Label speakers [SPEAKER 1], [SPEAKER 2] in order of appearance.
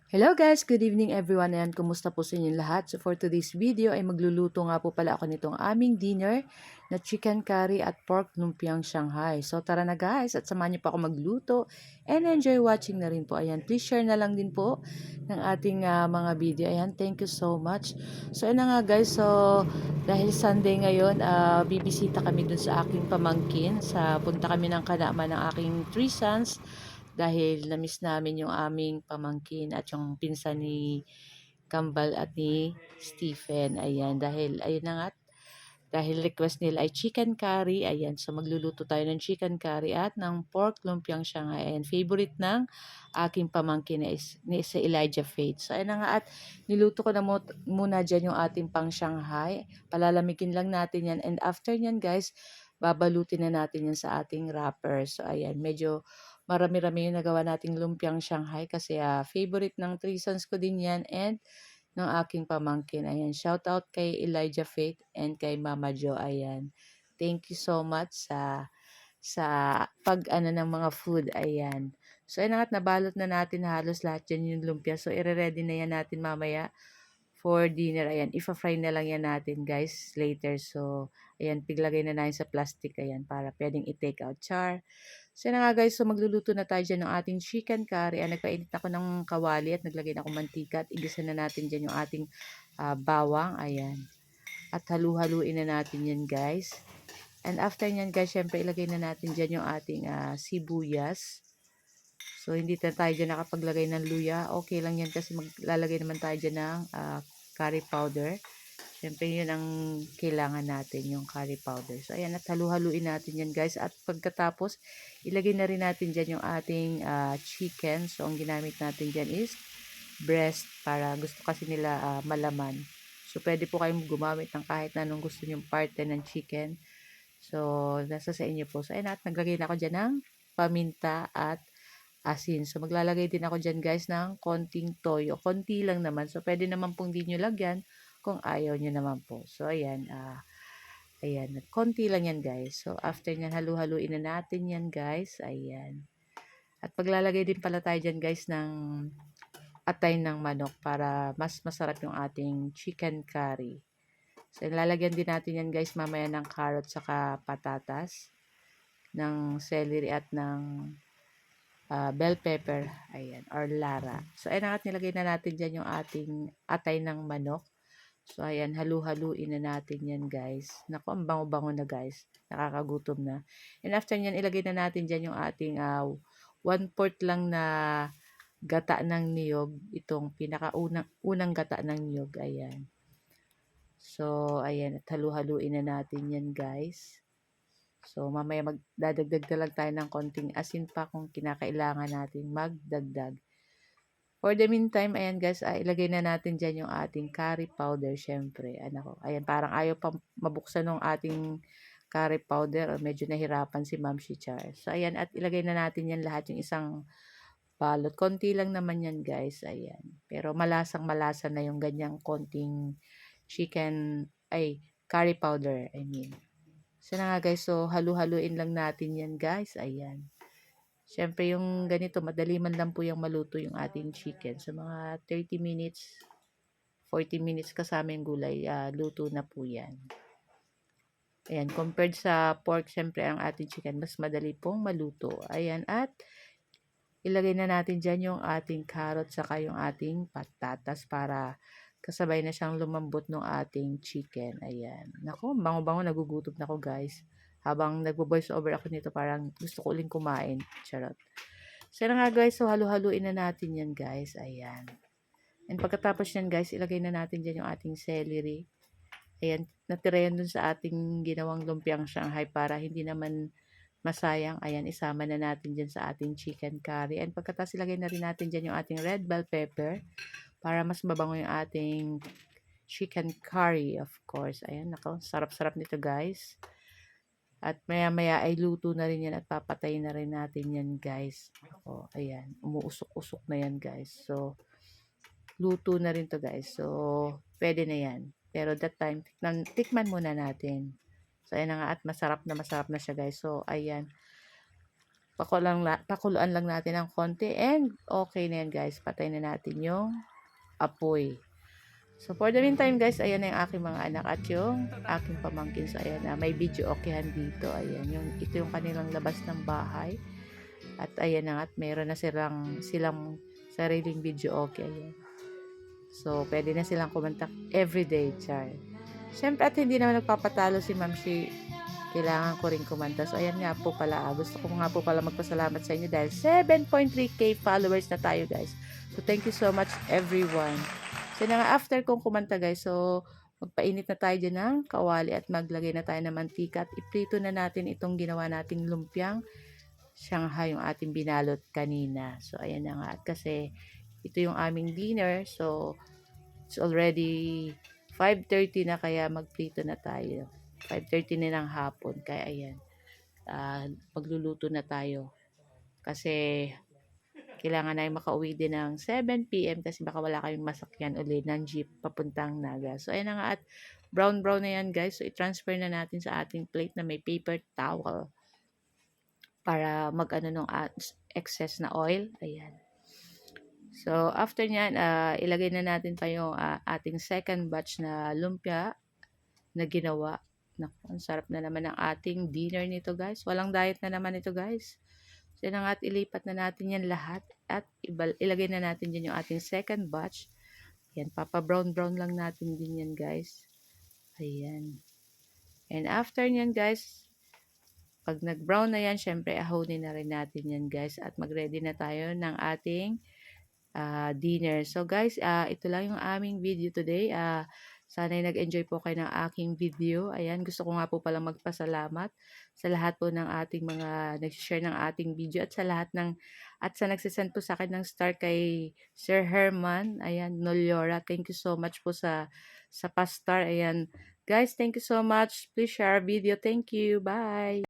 [SPEAKER 1] Hello guys! Good evening everyone and kumusta po sa inyong lahat? So for today's video ay magluluto nga po pala ako nitong aming dinner na chicken curry at pork lumpiang Shanghai. So tara na guys at samahan niyo pa ako magluto and enjoy watching na rin po. Ayan, please share na lang din po ng ating mga video. Ayan, thank you so much. So ayun na nga guys, so dahil Sunday ngayon, bibisita kami dun sa aking pamangkin. Punta kami ng Kanama ng aking 3 sons dahil na-miss namin yung aming pamangkin at yung pinsan ni Kambal at ni Stephen. Ayan, dahil, ayun na nga, dahil request nila ay chicken curry. Ayan, so magluluto tayo ng chicken curry at ng pork lumpiang Shanghai. Ayan, favorite ng aking pamangkin ni si Elijah Faith. So, ayan na nga at niluto ko na muna dyan yung ating pang Shanghai. Palalamigin lang natin yan. And after yan guys, babalutin na natin yan sa ating wrapper. So, ayan, medyo marami-rami yung nagawa nating lumpiang Shanghai kasi favorite ng 3 sons ko din yan and ng aking pamangkin. Ayan, shout out kay Elijah Faith and kay Mama Jo. Ayan. Thank you so much sa pag-ano ng mga food. Ayan. So, ayan at nabalot na natin halos lahat dyan yung lumpia. So, ire-ready na yan natin mamaya for dinner. Ayan, ifa-fry na lang yan natin guys later. So, ayan, piglagay na natin sa plastic. Ayan, para pwedeng i-take out char. So, yun na nga guys, so magluluto na tayo dyan ng ating chicken curry. Nagpainit ako ng kawali at naglagay na ako mantika at igisa na natin dyan yung ating bawang. Ayan. At halu-haluin na natin yan guys. And after nyan guys, syempre ilagay na natin dyan yung ating sibuyas. So, hindi na tayo dyan nakapaglagay ng luya. Okay lang yan kasi maglalagay naman tayo dyan ng curry powder. Siyempre, yun ang kailangan natin, yung curry powder. So, ayan, at halu-haluin natin yan, guys. At pagkatapos, ilagay na rin natin dyan yung ating chicken. So, ang ginamit natin dyan is breast para gusto kasi nila malaman. So, pwede po kayong gumamit ng kahit na anong gusto nyong parte ng chicken. So, nasa sa inyo po. So, ayan, at naglagay na ako dyan ng paminta at asin. So, maglalagay din ako dyan, guys, ng konting toyo. Konti lang naman. So, pwede naman pong di nyo lagyan kung ayaw nyo naman po. So, ayan. Ayan. Konti lang yan, guys. So, after nyan, halu-haluin na natin yan, guys. Ayan. At paglalagay din pala tayo dyan, guys, ng atay ng manok para mas masarap yung ating chicken curry. So, lalagyan din natin yan, guys, mamaya ng carrot saka patatas, ng celery at ng bell pepper, ayan, or lara. So, ayan at nilagay na natin dyan yung ating atay ng manok. So, ayan, halu-haluin na natin yan, guys. Naku, ang bango-bango na, guys. Nakakagutom na. And after nyan, ilagay na natin dyan yung ating 1/4 lang na gata ng niyog. Itong pinakaunang gata ng niyog, ayan. So, ayan, at halu-haluin na natin yan, guys. So, mamaya magdadagdag na lang tayo ng konting asin pa kung kinakailangan natin magdagdag. For the meantime, ayan guys, ilagay na natin dyan yung ating curry powder, syempre. Ayan, parang ayaw pa mabuksan ng ating curry powder. Medyo nahirapan si Ma'am Char. So, ayan, at ilagay na natin yan lahat yung isang balot. Konti lang naman yan guys, ayan. Pero malasang-malasa na yung ganyang konting curry powder, I mean. So na nga guys, so halu-haluin lang natin yan guys. Ayan. Siyempre yung ganito, madali man lang po yung maluto yung ating chicken. So mga 30 minutes, 40 minutes kasama yung gulay, luto na po yan. Ayan, compared sa pork, siyempre ang ating chicken, mas madali pong maluto. Ayan, at ilagay na natin dyan yung ating carrot saka yung ating patatas para kasabay na siyang lumambot ng ating chicken. Ayan. Nako, bango-bango, nagugutom na ako guys. Habang nagbo-voice over ako nito, parang gusto ko uling kumain. Charot. So, na nga guys, so halu-haluin na natin yan guys. Ayan. And pagkatapos yan guys, ilagay na natin dyan yung ating celery. Ayan, natira yan dun sa ating ginawang lumpiang Shanghai para hindi naman masayang. Ayan, isama na natin dyan sa ating chicken curry. And pagkatapos ilagay na rin natin dyan yung ating red bell pepper para mas mabango yung ating chicken curry, of course. Ayan, nako, sarap-sarap nito guys. At maya-maya ay luto na rin yan at papatay na rin natin yan guys. O, ayan, umuusok-usok na yan guys. So, luto na rin to guys. So, pwede na yan. Pero that time, tikman muna natin. So, ayan na nga at masarap na siya guys. So, ayan. pakuluan lang natin ng konti and okay na yan guys. Patay na natin yung apoy. So, for the meantime guys, ayan na yung aking mga anak at yung aking pamangkin. So, ayan na, may video okayhan dito. Ayan, ito yung kanilang labas ng bahay. At ayan na at meron na silang sariling video okay. Ayan. So, pwede na silang kumontak everyday, char. Siyempre, at hindi naman nagpapatalo si Ma'am Shi. Kailangan ko rin kumanta. So, ayan nga po pala. Gusto ko nga po pala magpasalamat sa inyo dahil 7.3k followers na tayo, guys. So, thank you so much, everyone. So, nga, after kong kumanta, guys, so, magpainit na tayo dyan ng kawali at maglagay na tayo ng mantika at iprito na natin itong ginawa nating lumpiang Shanghai, yung ating binalot kanina. So, ayan na nga. At kasi, ito yung aming dinner. So, it's already 5:30 na kaya magprito na tayo. 5:30 na ng hapon. Kaya ayan, magluluto na tayo. Kasi kailangan na makauwi din ng 7 p.m. kasi baka wala kayong masakyan ulit ng jeep papuntang Naga. So ayan na nga at brown na yan guys. So i-transfer na natin sa ating plate na may paper towel para mag-ano nung excess na oil. Ayan. So after nyan, ilagay na natin pa yung ating second batch na lumpia na ginawa. Naku, ang sarap na naman ng ating dinner nito guys. Walang diet na naman ito guys. So yun nga at ilipat na natin yan lahat at ilagay na natin dyan yung ating second batch. Yan, papa-brown lang natin din yan guys. Ayan. And after nyan guys, pag nag-brown na yan, syempre ahonin na rin natin yan guys. At mag-ready na tayo ng ating dinner. So guys, ito lang yung aming video today. Sana'y nag-enjoy po kayo ng aking video. Ayan, gusto ko nga po palang magpasalamat sa lahat po ng ating mga nag-share ng ating video at sa nagsisend po sa akin ng star kay Sir Herman. Ayan, Noliora. Thank you so much po sa pa-star. Ayan, guys, thank you so much. Please share our video. Thank you. Bye.